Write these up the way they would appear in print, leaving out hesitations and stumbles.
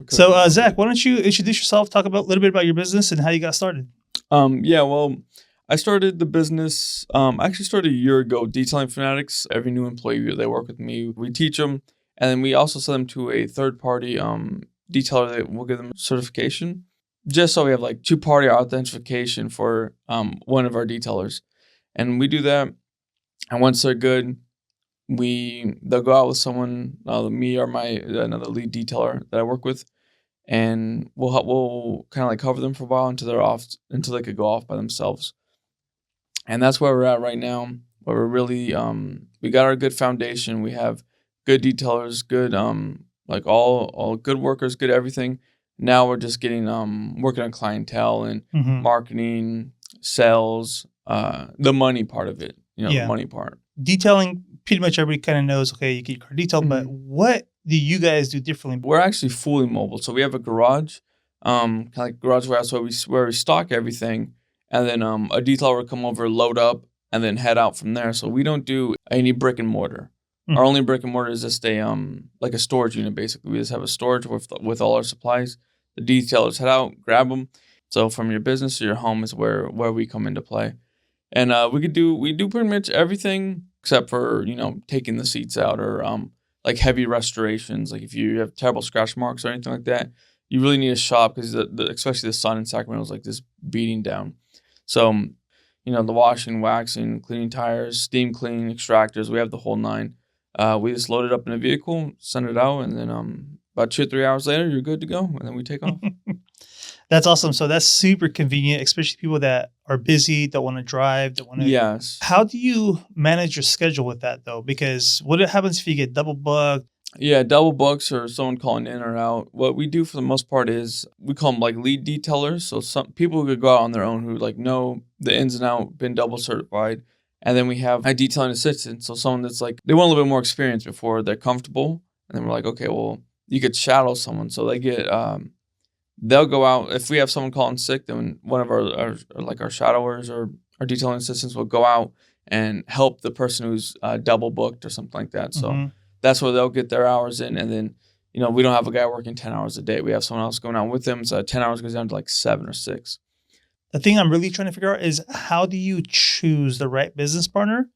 So, Zach, why don't you introduce yourself, talk about a little bit about your business and how you got started? Yeah, well, I started the business, I actually started a year ago, Detailing Fanatics. Every new employee that work with me, we teach them, and then we also send them to a third-party detailer that will give them certification, just so we have like two-party authentication for one of our detailers. And we do that, and once they're good, they'll go out with someone, me or another lead detailer that I work with, and we'll kind of like cover them for a while until they could go off by themselves. And that's where we're at right now. Where we're really we got our good foundation. We have good detailers, good like all good workers, good everything. Now we're just getting working on clientele and marketing, sales, the money part of it. The money part. Detailing, pretty much everybody kind of knows, okay, you get your car detailed, but what do you guys do differently? We're actually fully mobile. So we have a garage, kind of like garage warehouse where we stock everything. And then a detailer will come over, load up, and then head out from there. So we don't do any brick and mortar. Our only brick and mortar is just like a storage unit, basically. We just have a storage with all our supplies. The detailers head out, grab them. So from your business to your home is where we come into play. And we do pretty much everything except for, taking the seats out or like heavy restorations. Like if you have terrible scratch marks or anything like that, you really need a shop because especially the sun in Sacramento is like this beating down. So, the washing, waxing, cleaning tires, steam cleaning, extractors, we have the whole nine. We just load it up in a vehicle, send it out, and then about 2 or 3 hours later, you're good to go, and then we take off. That's awesome. So that's super convenient, especially people that are busy, don't want to drive, don't want to. Yes. How do you manage your schedule with that, though? Because what happens if you get double booked? Yeah, double books or someone calling in or out. What we do for the most part is we call them like lead detailers. So some people who could go out on their own who like know the ins and out, been double certified. And then we have a detailing assistant. So someone that's like, they want a little bit more experience before they're comfortable. And then we're like, okay, well, you could shadow someone. So they get, they'll go out. If we have someone calling sick, then one of our shadowers or our detailing assistants will go out and help the person who's double booked or something like that. So that's where they'll get their hours in. And then, we don't have a guy working 10 hours a day. We have someone else going out with them. So 10 hours goes down to like 7 or 6. The thing I'm really trying to figure out is how do you choose the right business partner?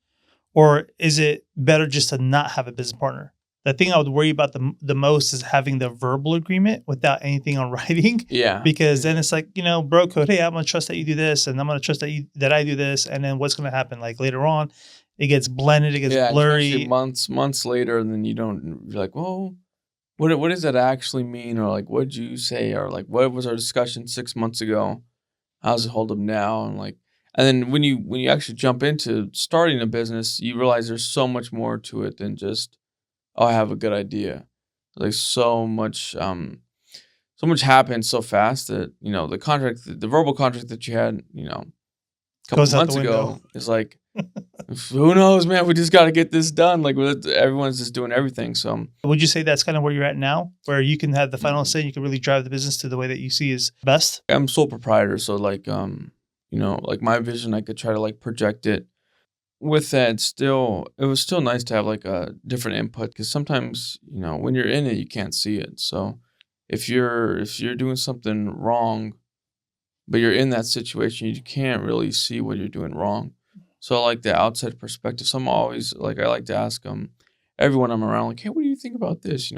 Or is it better just to not have a business partner? The thing I would worry about the most is having the verbal agreement without anything on writing. Yeah. Because then it's like, bro code, hey, I'm going to trust that you do this, and I'm going to trust that I do this. And then what's going to happen? Like later on, it gets blended, it gets blurry. Months later, and then you're like, well, what does that actually mean? Or like, what did you say? Or like, what was our discussion 6 months ago? How's it hold up now? And then when you actually jump into starting a business, you realize there's so much more to it than just, oh, I have a good idea. Like so much happens so fast that, the verbal contract that you had, a couple months ago is like, who knows, man? We just got to get this done. Like everyone's just doing everything. So would you say that's kind of where you're at now, where you can have the final say, you can really drive the business to the way that you see is best? I'm sole proprietor. So like, like my vision, I could try to like project it. With that, it was still nice to have like a different input because sometimes, when you're in it, you can't see it. So if you're doing something wrong, but you're in that situation, you can't really see what you're doing wrong. So I like the outside perspective. So I'm always like, I like to ask everyone I'm around, like, hey, what do you think about this?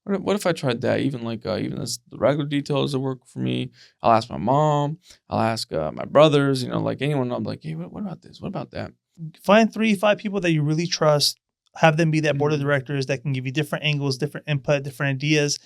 What if I tried that? Even like even as the regular details that work for me, I'll ask my mom, I'll ask my brothers, like anyone. I'm like, hey, what about this? What about that? Find 3-5 people that you really trust. Have them be that board of directors that can give you different angles, different input, different ideas,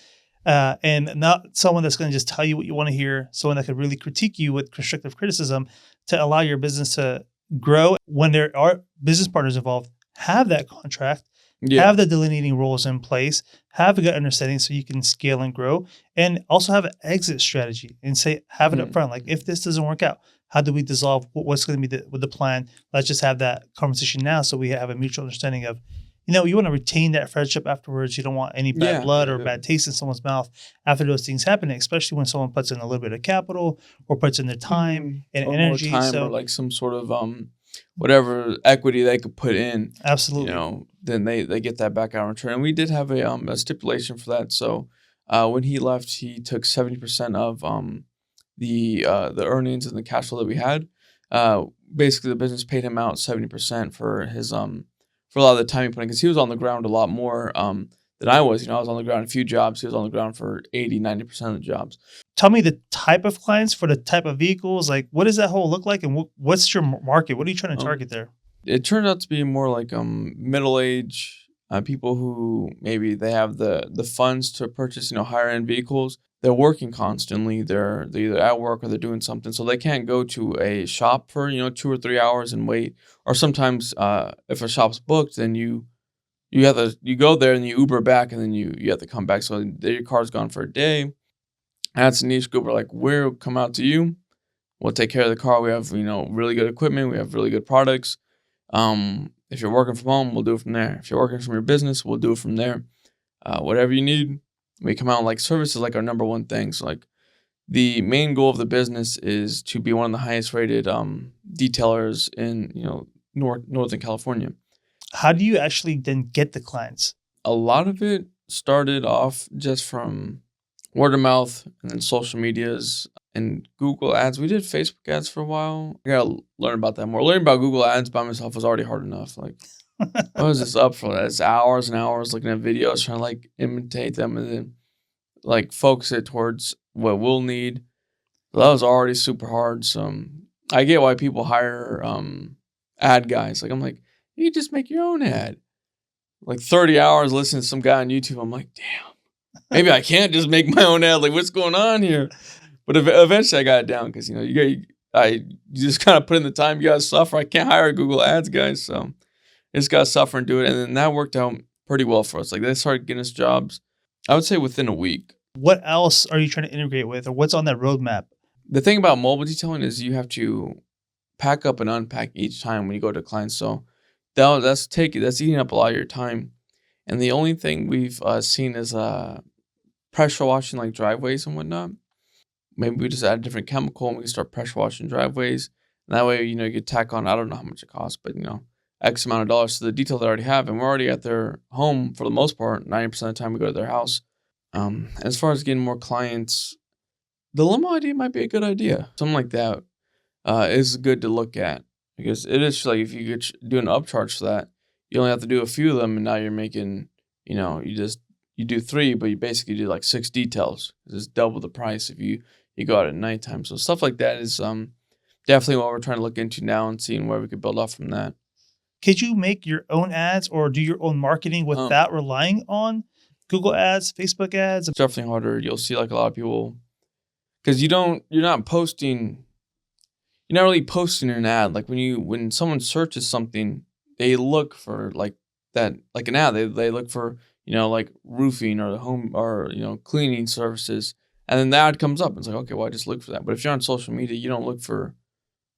and not someone that's going to just tell you what you want to hear. Someone that could really critique you with constructive criticism to allow your business to grow. When there are business partners involved, have that contract, have the delineating rules in place, have a good understanding so you can scale and grow, and also have an exit strategy and have it up front. Like if this doesn't work out, how do we dissolve? What's going to be the plan? Let's just have that conversation now so we have a mutual understanding of, you want to retain that friendship afterwards. You don't want any bad blood or bad taste in someone's mouth after those things happen, especially when someone puts in a little bit of capital or puts in their time and energy. Or like some sort of whatever equity they could put in. Absolutely. Then they get that back out in return. And we did have a stipulation for that. So When he left, he took 70% of the earnings and the cash flow that we had. Basically, the business paid him out 70% for his for a lot of the time he put in, because he was on the ground a lot more than I was. I was on the ground a few jobs. He was on the ground for 80-90% of the jobs. Tell me the type of clients for the type of vehicles. Like, what does that whole look like, and what's your market? What are you trying to target there? It turned out to be more like middle age people who maybe they have the funds to purchase higher end vehicles. They're working constantly. They're either at work or they're doing something, so they can't go to a shop for 2 or 3 hours and wait. Or sometimes if a shop's booked, then you go there and you Uber back, and then you have to come back. So your car's gone for a day. That's a niche group. We're like, we'll come out to you. We'll take care of the car. We have really good equipment. We have really good products. If you're working from home, we'll do it from there. If you're working from your business, we'll do it from there. Whatever you need, we come out. Like, service is like our number one thing. So like, the main goal of the business is to be one of the highest rated detailers in Northern California. How do you actually then get the clients? A lot of it started off just from word of mouth, and then social medias and Google ads. We did Facebook ads for a while. I gotta learn about that more. Learning about Google ads by myself was already hard enough. Like, I was just up for that. It's hours and hours looking at videos, trying to like imitate them, and then like focus it towards what we'll need. So that was already super hard. So I get why people hire ad guys. Like, I'm like, you just make your own ad. Like 30 hours listening to some guy on YouTube. I'm like, damn. Maybe I can't just make my own ad. Like, what's going on here? But eventually I got it down, because you just kind of put in the time. You gotta suffer. I can't hire Google ads guys, so I just gotta suffer and do it. And then that worked out pretty well for us. Like, they started getting us jobs, I would say, within a week. What else are you trying to integrate with, or what's on that roadmap? The thing about mobile detailing is you have to pack up and unpack each time when you go to clients. So that's eating up a lot of your time. And the only thing we've seen is pressure washing like driveways and whatnot. Maybe we just add a different chemical and we can start pressure washing driveways. And that way, you could tack on, I don't know how much it costs, but X amount of dollars to the detail they already have. And we're already at their home for the most part. 90% of the time we go to their house. As far as getting more clients, the limo idea might be a good idea. Something like that is good to look at, because it is like, if you could do an upcharge for that, you only have to do a few of them, and now you're making, you do 3, but you basically do like 6 details. It's double the price if you go out at nighttime. So stuff like that is definitely what we're trying to look into now, and seeing where we could build off from that. Could you make your own ads or do your own marketing without relying on Google ads, Facebook ads? It's definitely harder. You'll see like a lot of people, because you're not really posting an ad. Like, when someone searches something, they look for like that, like an ad. They look for like roofing or the home, or cleaning services, and then the ad comes up. It's like, okay, well, I just look for that. But if you're on social media, you don't look for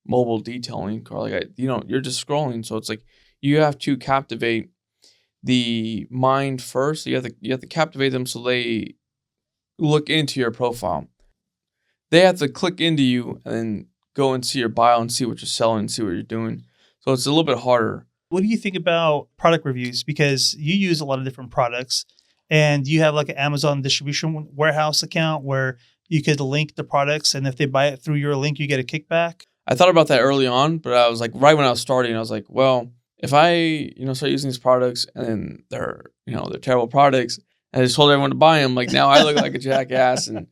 mobile detailing, or like you're just scrolling. So it's like, you have to captivate the mind first. So you have to captivate them, so they look into your profile. They have to click into you and then go and see your bio and see what you're selling and see what you're doing. So it's a little bit harder. What do you think about product reviews? Because you use a lot of different products, and you have like an Amazon distribution warehouse account where you could link the products, and if they buy it through your link, you get a kickback. I thought about that early on, but I was like, right when I was starting, I was like, well, if I start using these products and then they're terrible products, and I just told everyone to buy them, like, now I look like a jackass. And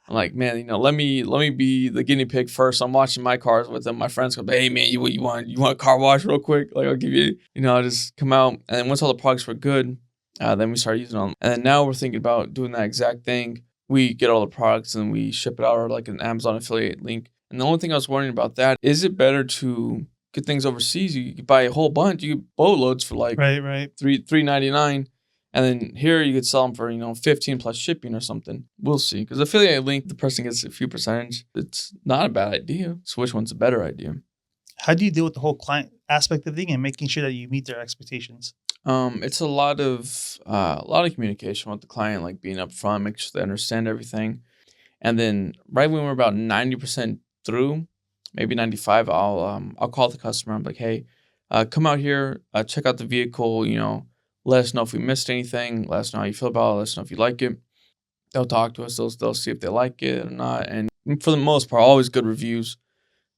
I'm like, man, let me be the guinea pig first. I'm washing my cars with them. My friends go, hey man, you want a car wash real quick? Like, I'll give you, I'll just come out. And then once all the products were good, then we started using them. And then now we're thinking about doing that exact thing. We get all the products and we ship it out, or like an Amazon affiliate link. And the only thing I was wondering about that, is it better to get things overseas? You could buy a whole bunch. You get boatloads for like right. $3.99. And then here you could sell them for, 15 plus shipping or something. We'll see. Because affiliate link, the person gets a few percentage. It's not a bad idea. So which one's a better idea? How do you deal with the whole client aspect of the thing and making sure that you meet their expectations? It's a lot of communication with the client, like being upfront, make sure they understand everything. And then right when we're about 90% through, maybe 95, I'll call the customer. I'm like, hey, come out here, check out the vehicle, let us know if we missed anything. Let us know how you feel about it. Let us know if you like it. They'll talk to us. They'll see if they like it or not. And for the most part, always good reviews.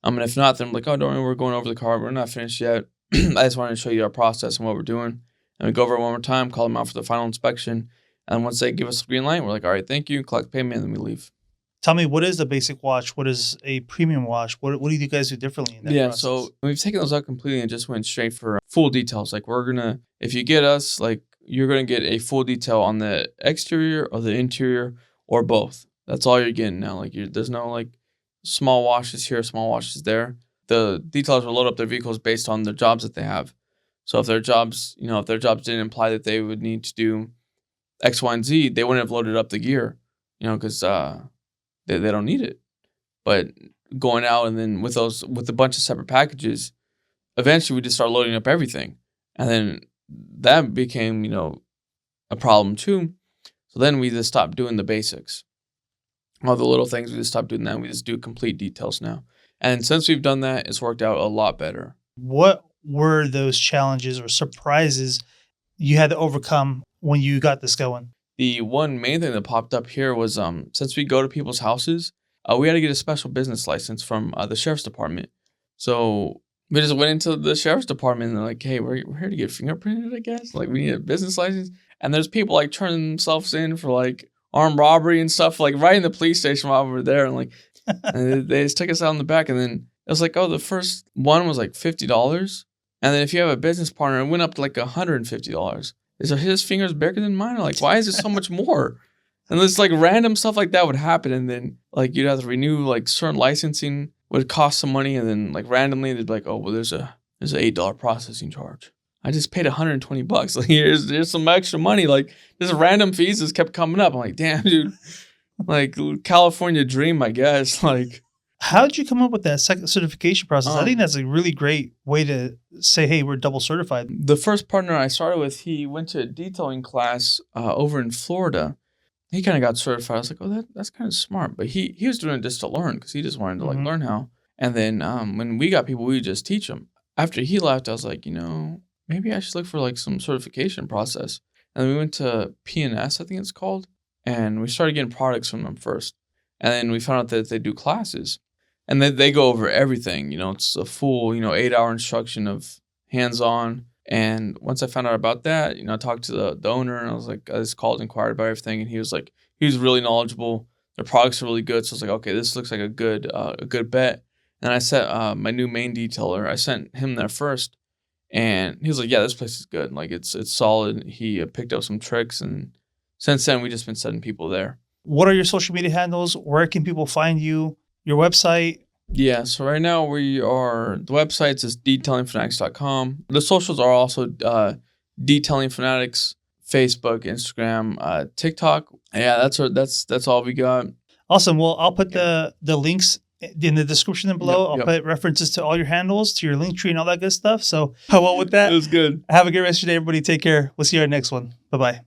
And if not, then I'm like, oh, don't worry, we're going over the car. We're not finished yet. I just wanted to show you our process and what we're doing. And we go over it one more time, call them out for the final inspection. And once they give us the green light, we're like, all right, thank you, collect payment, and then we leave. Tell me, what is the basic watch? What is a premium watch? What do you guys do differently in that process? So we've taken those out completely and just went straight for full details. Like if you get us, like you're going to get a full detail on the exterior or the interior or both. That's all you're getting now. Like there's no like small washes here, small washes there. The detailers will load up their vehicles based on the jobs that they have. So if their jobs didn't imply that they would need to do X, Y, and Z, they wouldn't have loaded up the gear, because they don't need it. But going out and then with a bunch of separate packages, eventually we just start loading up everything. And then that became, a problem too. So then we just stopped doing the basics. All the little things, we just stopped doing that. We just do complete details now. And since we've done that, it's worked out a lot better. What were those challenges or surprises you had to overcome when you got this going? The one main thing that popped up here was since we go to people's houses, we had to get a special business license from the sheriff's department. So we just went into the sheriff's department and they're like, hey, we're here to get fingerprinted, I guess. Like, we need a business license. And there's people like turning themselves in for like armed robbery and stuff, like right in the police station while we were there. And like, and they just took us out in the back. And then it was like, oh, the first one was like $50. And then if you have a business partner, it went up to like $150. Is his fingers bigger than mine? Or like, why is it so much more? And it's like random stuff like that would happen. And then like you'd have to renew like certain licensing would cost some money. And then like randomly they'd be like, oh, well, there's an $8 processing charge. I just paid $120. Like here's some extra money. Like this random fees just kept coming up. I'm like, damn, dude, like California dream, I guess. Like, how did you come up with that second certification process? I think that's a really great way to say, hey, we're double certified. The first partner I started with, he went to a detailing class over in Florida. He kind of got certified. I was like, oh, that's kind of smart. But he was doing it just to learn because he just wanted to like learn how. And then when we got people, we would just teach them. After he left, I was like, maybe I should look for like some certification process. And we went to P&S, I think it's called. And we started getting products from them first. And then we found out that they do classes. And then they go over everything. It's a full, 8-hour instruction of hands-on. And once I found out about that, I talked to the owner and I was like, I just called and inquired about everything. And he was really knowledgeable. Their products are really good. So I was like, okay, this looks like a good bet. And I sent my new main detailer, I sent him there first. And he was like, yeah, this place is good. Like it's solid. He picked up some tricks. And since then, we've just been sending people there. What are your social media handles? Where can people find you? Your website? Yeah, so right now the website is detailingfanatics.com. The socials are also Detailing Fanatics, Facebook, Instagram, TikTok. Yeah, that's all we got. Awesome. Well, I'll put the links in the description below. I'll put references to all your handles, to your link tree and all that good stuff. So, well, with that, it was good. Have a great rest of your day, everybody. Take care. We'll see you on the next one. Bye-bye.